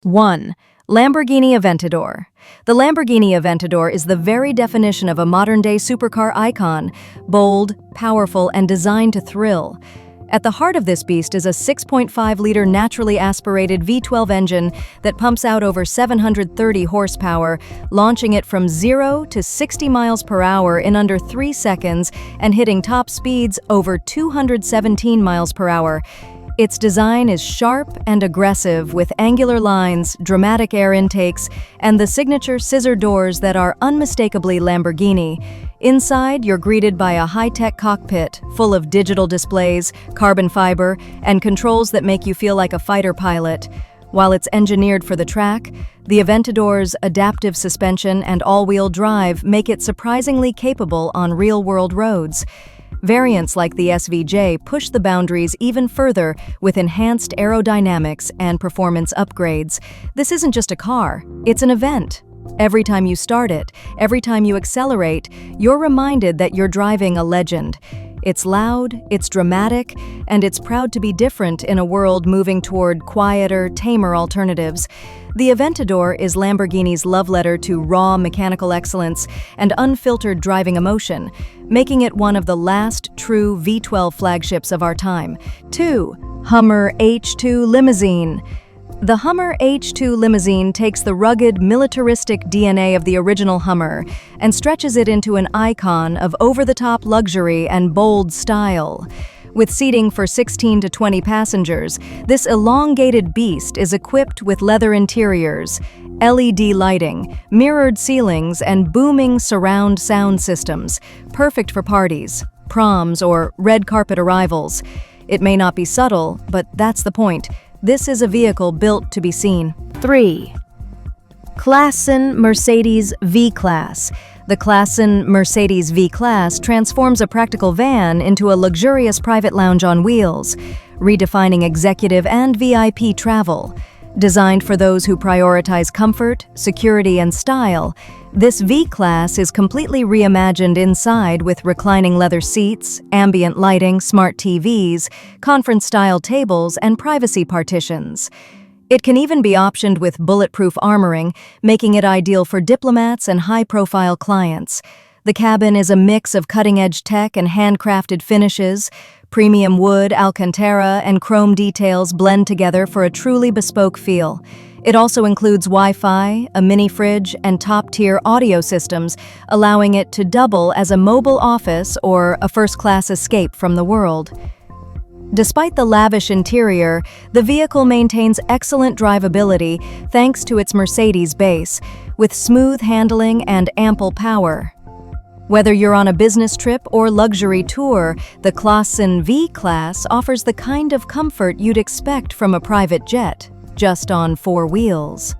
1. Lamborghini Aventador. The Lamborghini Aventador is the very definition of a modern-day supercar icon, bold, powerful, and designed to thrill. At the heart of this beast is a 6.5-liter naturally aspirated V12 engine that pumps out over 730 horsepower, launching it from 0 to 60 miles per hour in under 3 seconds and hitting top speeds over 217 miles per hour. Its design is sharp and aggressive, with angular lines, dramatic air intakes, and the signature scissor doors that are unmistakably Lamborghini. Inside, you're greeted by a high-tech cockpit full of digital displays, carbon fiber, and controls that make you feel like a fighter pilot. While it's engineered for the track, the Aventador's adaptive suspension and all-wheel drive make it surprisingly capable on real-world roads. Variants like the SVJ push the boundaries even further with enhanced aerodynamics and performance upgrades. This isn't just a car, it's an event. Every time you start it, every time you accelerate, you're reminded that you're driving a legend. It's loud, it's dramatic, and it's proud to be different in a world moving toward quieter, tamer alternatives. The Aventador is Lamborghini's love letter to raw mechanical excellence and unfiltered driving emotion, making it one of the last true V12 flagships of our time. 2. Hummer H2 Limousine. The Hummer H2 Limousine takes the rugged, militaristic DNA of the original Hummer and stretches it into an icon of over-the-top luxury and bold style. With seating for 16 to 20 passengers, this elongated beast is equipped with leather interiors, LED lighting, mirrored ceilings, and booming surround sound systems, perfect for parties, proms, or red carpet arrivals. It may not be subtle, but that's the point. This is a vehicle built to be seen. 3. KLASSEN Mercedes V-Class. The KLASSEN Mercedes V-Class transforms a practical van into a luxurious private lounge on wheels, redefining executive and VIP travel. Designed for those who prioritize comfort, security, and style, this V-Class is completely reimagined inside with reclining leather seats, ambient lighting, smart TVs, conference-style tables, and privacy partitions. It can even be optioned with bulletproof armoring, making it ideal for diplomats and high-profile clients. The cabin is a mix of cutting-edge tech and handcrafted finishes. Premium wood, alcantara, and chrome details blend together for a truly bespoke feel. It also includes Wi-Fi, a mini fridge, and top-tier audio systems, allowing it to double as a mobile office or a first-class escape from the world. Despite the lavish interior, the vehicle maintains excellent drivability thanks to its Mercedes base, with smooth handling and ample power. Whether you're on a business trip or luxury tour, the KLASSEN V-Class offers the kind of comfort you'd expect from a private jet, just on 4 wheels.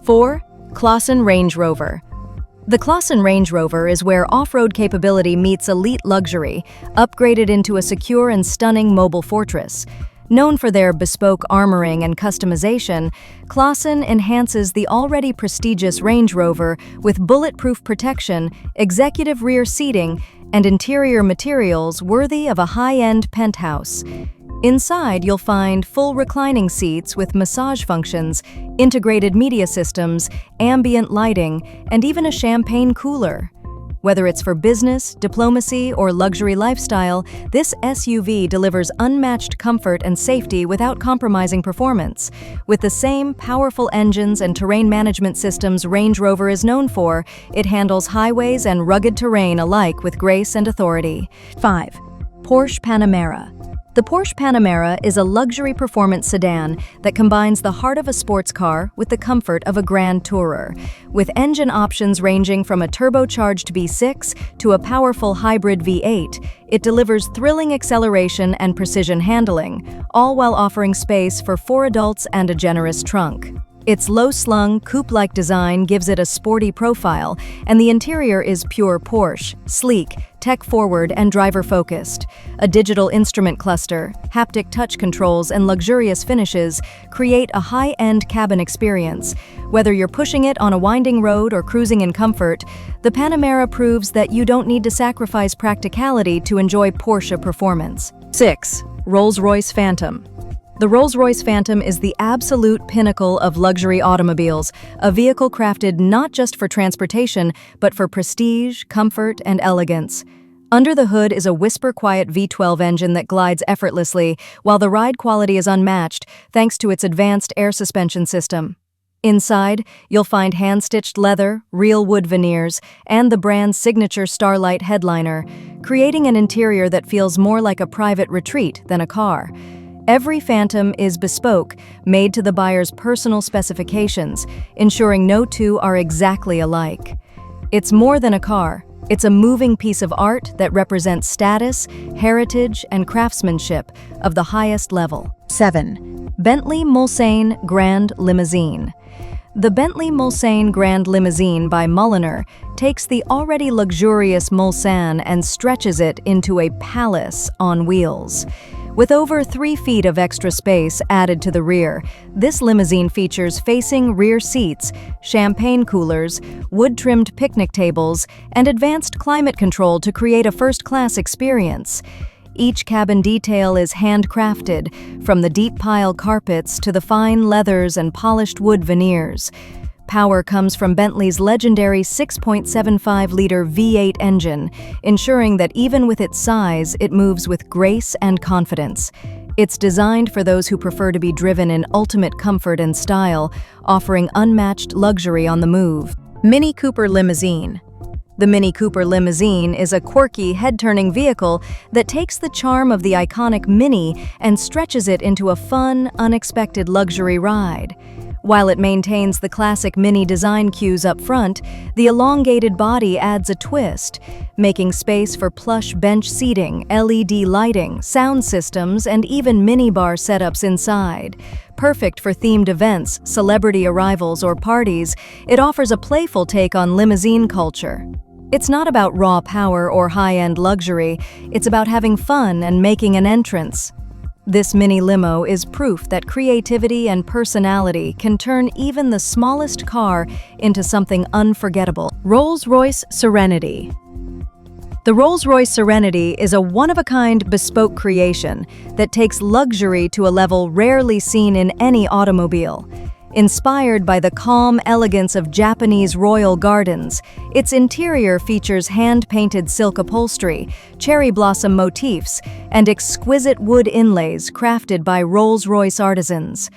4. KLASSEN Range Rover. The KLASSEN Range Rover is where off-road capability meets elite luxury, upgraded into a secure and stunning mobile fortress. Known for their bespoke armoring and customization, KLASSEN enhances the already prestigious Range Rover with bulletproof protection, executive rear seating, and interior materials worthy of a high-end penthouse. Inside, you'll find full reclining seats with massage functions, integrated media systems, ambient lighting, and even a champagne cooler. Whether it's for business, diplomacy, or luxury lifestyle, this SUV delivers unmatched comfort and safety without compromising performance. With the same powerful engines and terrain management systems Range Rover is known for, it handles highways and rugged terrain alike with grace and authority. 5. Porsche Panamera. The Porsche Panamera is a luxury performance sedan that combines the heart of a sports car with the comfort of a grand tourer. With engine options ranging from a turbocharged V6 to a powerful hybrid V8, it delivers thrilling acceleration and precision handling, all while offering space for 4 adults and a generous trunk. Its low-slung, coupe-like design gives it a sporty profile, and the interior is pure Porsche, sleek, tech-forward, and driver-focused. A digital instrument cluster, haptic touch controls, and luxurious finishes create a high-end cabin experience. Whether you're pushing it on a winding road or cruising in comfort, the Panamera proves that you don't need to sacrifice practicality to enjoy Porsche performance. 6. Rolls-Royce Phantom. The Rolls-Royce Phantom is the absolute pinnacle of luxury automobiles, a vehicle crafted not just for transportation, but for prestige, comfort, and elegance. Under the hood is a whisper-quiet V12 engine that glides effortlessly, while the ride quality is unmatched thanks to its advanced air suspension system. Inside, you'll find hand-stitched leather, real wood veneers, and the brand's signature Starlight headliner, creating an interior that feels more like a private retreat than a car. Every Phantom is bespoke, made to the buyer's personal specifications, ensuring no two are exactly alike. It's more than a car. It's a moving piece of art that represents status, heritage, and craftsmanship of the highest level. 7. Bentley Mulsanne Grand Limousine. The Bentley Mulsanne Grand Limousine by Mulliner takes the already luxurious Mulsanne and stretches it into a palace on wheels. With over 3 feet of extra space added to the rear, this limousine features facing rear seats, champagne coolers, wood-trimmed picnic tables, and advanced climate control to create a first-class experience. Each cabin detail is handcrafted, from the deep pile carpets to the fine leathers and polished wood veneers. Power comes from Bentley's legendary 6.75-liter V8 engine, ensuring that even with its size, it moves with grace and confidence. It's designed for those who prefer to be driven in ultimate comfort and style, offering unmatched luxury on the move. Mini Cooper Limousine. The Mini Cooper Limousine is a quirky, head-turning vehicle that takes the charm of the iconic Mini and stretches it into a fun, unexpected luxury ride. While it maintains the classic Mini design cues up front, the elongated body adds a twist, making space for plush bench seating, LED lighting, sound systems, and even minibar setups inside. Perfect for themed events, celebrity arrivals, or parties, it offers a playful take on limousine culture. It's not about raw power or high-end luxury, it's about having fun and making an entrance. This mini limo is proof that creativity and personality can turn even the smallest car into something unforgettable. Rolls-Royce Serenity. The Rolls-Royce Serenity is a one-of-a-kind bespoke creation that takes luxury to a level rarely seen in any automobile. Inspired by the calm elegance of Japanese royal gardens, its interior features hand-painted silk upholstery, cherry blossom motifs, and exquisite wood inlays crafted by Rolls-Royce artisans.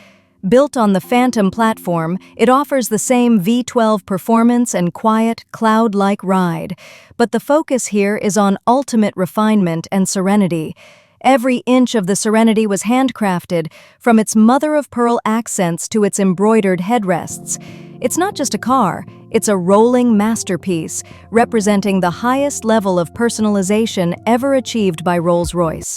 Built on the Phantom platform, it offers the same V12 performance and quiet, cloud-like ride, but the focus here is on ultimate refinement and serenity. Every inch of the Serenity was handcrafted, from its mother-of-pearl accents to its embroidered headrests. It's not just a car, it's a rolling masterpiece, representing the highest level of personalization ever achieved by Rolls-Royce.